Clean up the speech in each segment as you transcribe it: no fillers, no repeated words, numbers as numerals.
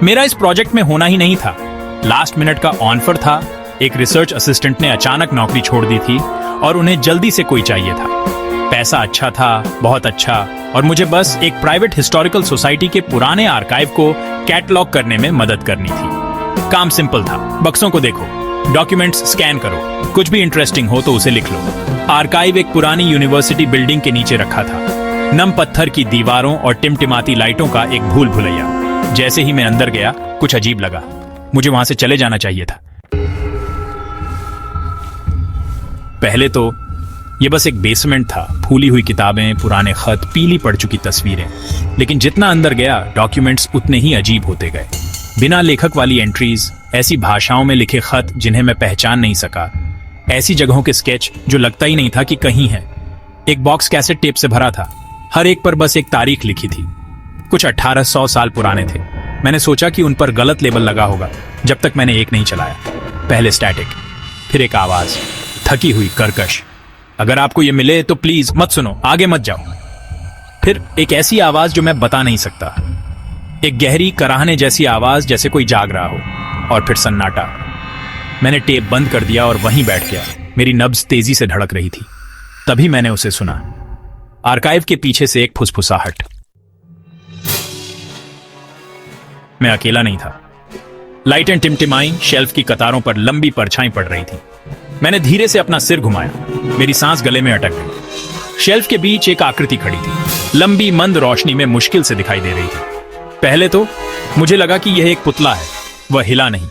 मेरा इस प्रोजेक्ट में होना ही नहीं था। लास्ट मिनट का ऑफर था। एक रिसर्च असिस्टेंट ने अचानक नौकरी छोड़ दी थी और उन्हें जल्दी से कोई चाहिए था। पैसा अच्छा था, बहुत अच्छा, और मुझे बस एक प्राइवेट हिस्टोरिकल सोसाइटी के पुराने आर्काइव को कैटलॉग करने में मदद करनी थी। काम सिंपल था। बक्सों को देखो, डॉक्यूमेंट्स स्कैन करो, कुछ भी इंटरेस्टिंग हो तो उसे लिख लो। आर्काइव एक पुरानी यूनिवर्सिटी बिल्डिंग के नीचे रखा था। नम पत्थर की दीवारों और टिमटिमाती लाइटों का एक भूल भुलैया। जैसे ही मैं अंदर गया, कुछ अजीब लगा। मुझे वहां से चले जाना चाहिए था। पहले तो ये बस एक बेसमेंट था। फूली हुई किताबें, पुराने खत, पीली पड़ चुकी तस्वीरें। लेकिन जितना अंदर गया, डॉक्यूमेंट्स उतने ही अजीब होते गए। बिना लेखक वाली एंट्रीज, ऐसी भाषाओं में लिखे खत जिन्हें मैं पहचान नहीं सका, ऐसी जगहों के स्केच जो लगता ही नहीं था कि कहीं है। एक बॉक्स कैसेट टेप से भरा था, हर एक पर बस एक तारीख लिखी थी। कुछ 1800 साल पुराने थे। मैंने सोचा कि उन पर गलत लेबल लगा होगा, जब तक मैंने एक नहीं चलाया। पहले स्टैटिक, फिर एक आवाज, थकी हुई, कर्कश। अगर आपको ये मिले तो प्लीज मत सुनो, आगे मत जाओ। फिर एक ऐसी आवाज जो मैं बता नहीं सकता, एक गहरी कराहने जैसी आवाज, जैसे कोई जाग रहा हो। और फिर सन्नाटा। मैंने टेप बंद कर दिया और वहीं बैठ गया। मेरी नब्ज तेजी से धड़क रही थी। तभी मैंने उसे सुना, आर्काइव के पीछे से एक फुसफुसाहट। मैं अकेला नहीं था। लाइटें टिमटिमाई, शेल्फ की कतारों पर लंबी परछाई पड़ रही थी। मैंने धीरे से अपना सिर घुमाया। मेरी सांस गले में अटक गई। शेल्फ के बीच एक आकृति खड़ी थी, लंबी मंद रोशनी में मुश्किल से दिखाई दे रही थी। पहले तो मुझे लगा कि यह एक पुतला है। वह हिला नहीं,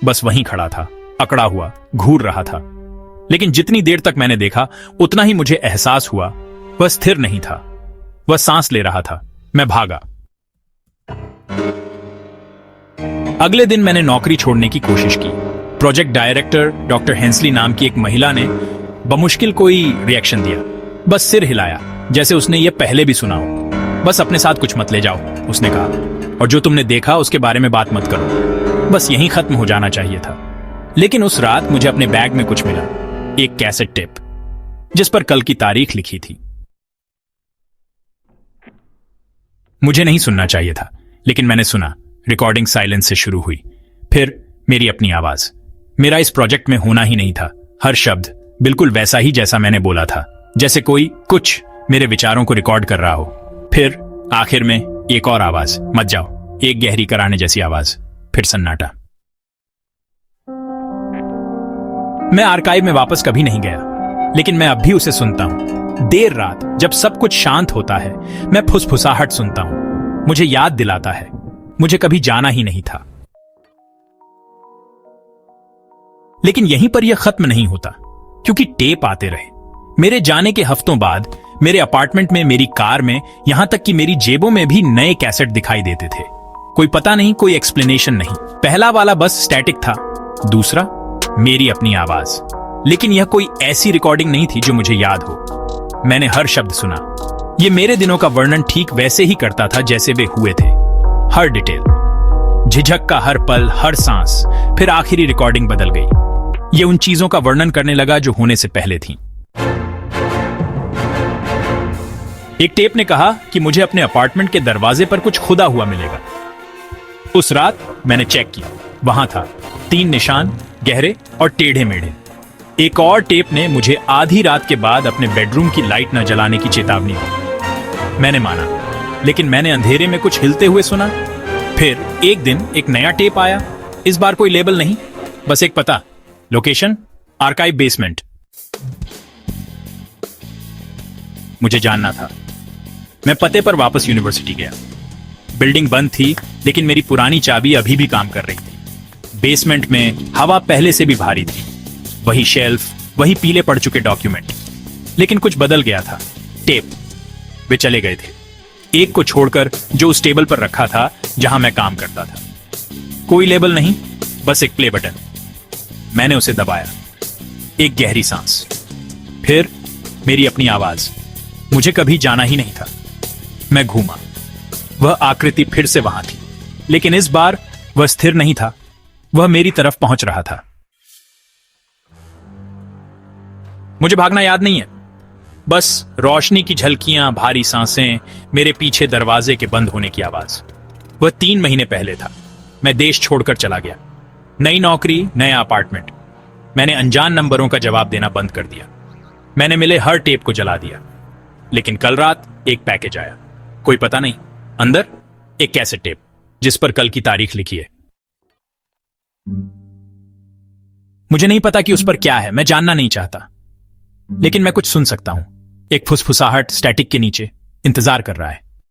बस वहीं खड़ा था, अकड़ा हुआ, घूर रहा था। लेकिन जितनी देर तक मैंने देखा, उतना ही मुझे एहसास हुआ वह स्थिर नहीं था। वह सांस ले रहा था। मैं भागा। अगले दिन मैंने नौकरी छोड़ने की कोशिश की। प्रोजेक्ट डायरेक्टर डॉक्टर हेंसली नाम की एक महिला ने बमुश्किल कोई रिएक्शन दिया, बस सिर हिलाया, जैसे उसने ये पहले भी सुना हो। बस अपने साथ कुछ मत ले जाओ, उसने कहा, और जो तुमने देखा उसके बारे में बात मत करो। बस यहीं खत्म हो जाना चाहिए था। लेकिन उस रात मुझे अपने बैग में कुछ मिला, एक कैसेट टेप जिस पर कल की तारीख लिखी थी। मुझे नहीं सुनना चाहिए था, लेकिन मैंने सुना। रिकॉर्डिंग साइलेंस से शुरू हुई, फिर मेरी अपनी आवाज। मेरा इस प्रोजेक्ट में होना ही नहीं था। हर शब्द बिल्कुल वैसा ही जैसा मैंने बोला था, जैसे कोई कुछ मेरे विचारों को रिकॉर्ड कर रहा हो। फिर आखिर में एक और आवाज, मत जाओ, एक गहरी कराने जैसी आवाज, फिर सन्नाटा। मैं आर्काइव में वापस कभी नहीं गया, लेकिन मैं अब भी उसे सुनता हूं। देर रात जब सब कुछ शांत होता है, मैं फुसफुसाहट सुनता हूं। मुझे याद दिलाता है मुझे कभी जाना ही नहीं था। लेकिन यहीं पर यह खत्म नहीं होता, क्योंकि टेप आते रहे। मेरे जाने के हफ्तों बाद मेरे अपार्टमेंट में, मेरी कार में, यहां तक कि मेरी जेबों में भी नए कैसेट दिखाई देते थे। कोई पता नहीं, कोई एक्सप्लेनेशन नहीं। पहला वाला बस स्टैटिक था, दूसरा मेरी अपनी आवाज। लेकिन यह कोई ऐसी रिकॉर्डिंग नहीं थी जो मुझे याद हो। मैंने हर शब्द सुना। यह मेरे दिनों का वर्णन ठीक वैसे ही करता था जैसे वे हुए थे। हर डिटेल, झिझक का हर पल, हर सांस। फिर आखिरी रिकॉर्डिंग बदल गई। यह उन चीजों का वर्णन करने लगा जो होने से पहले थीं। एक टेप ने कहा कि मुझे अपने अपार्टमेंट के दरवाजे पर कुछ खुदा हुआ मिलेगा। उस रात मैंने चेक किया, वहां था 3 निशान, गहरे और टेढ़े मेढ़े। एक और टेप ने मुझे आधी रात के बाद अपने बेडरूम की लाइट न जलाने की चेतावनी दी। मैंने माना, लेकिन मैंने अंधेरे में कुछ हिलते हुए सुना। फिर एक दिन एक नया टेप आया। इस बार कोई लेबल नहीं, बस एक पता, लोकेशन आर्काइव बेसमेंट। मुझे जानना था। मैं पते पर वापस यूनिवर्सिटी गया। बिल्डिंग बंद थी, लेकिन मेरी पुरानी चाबी अभी भी काम कर रही थी। बेसमेंट में हवा पहले से भी भारी थी। वही शेल्फ, वही पीले पड़ चुके डॉक्यूमेंट। लेकिन कुछ बदल गया था। टेप, वे चले गए थे, एक को छोड़कर जो उस टेबल पर रखा था जहां मैं काम करता था। कोई लेबल नहीं, बस एक प्ले बटन। मैंने उसे दबाया। एक गहरी सांस, फिर मेरी अपनी आवाज। मुझे कभी जाना ही नहीं था। मैं घूमा। वह आकृति फिर से वहां थी, लेकिन इस बार वह स्थिर नहीं था। वह मेरी तरफ पहुंच रहा था। मुझे भागना याद नहीं है, बस रोशनी की झलकियां, भारी सांसें, मेरे पीछे दरवाजे के बंद होने की आवाज। वह 3 महीने पहले था। मैं देश छोड़कर चला गया। नई नौकरी, नया अपार्टमेंट। मैंने अनजान नंबरों का जवाब देना बंद कर दिया। मैंने मिले हर टेप को जला दिया। लेकिन कल रात एक पैकेज आया। कोई पता नहीं, अंदर एक कैसेट टेप जिस पर कल की तारीख लिखी है। मुझे नहीं पता कि उस पर क्या है, मैं जानना नहीं चाहता, लेकिन मैं कुछ सुन सकता हूं। एक फुसफुसाहट स्टैटिक के नीचे इंतजार कर रहा है।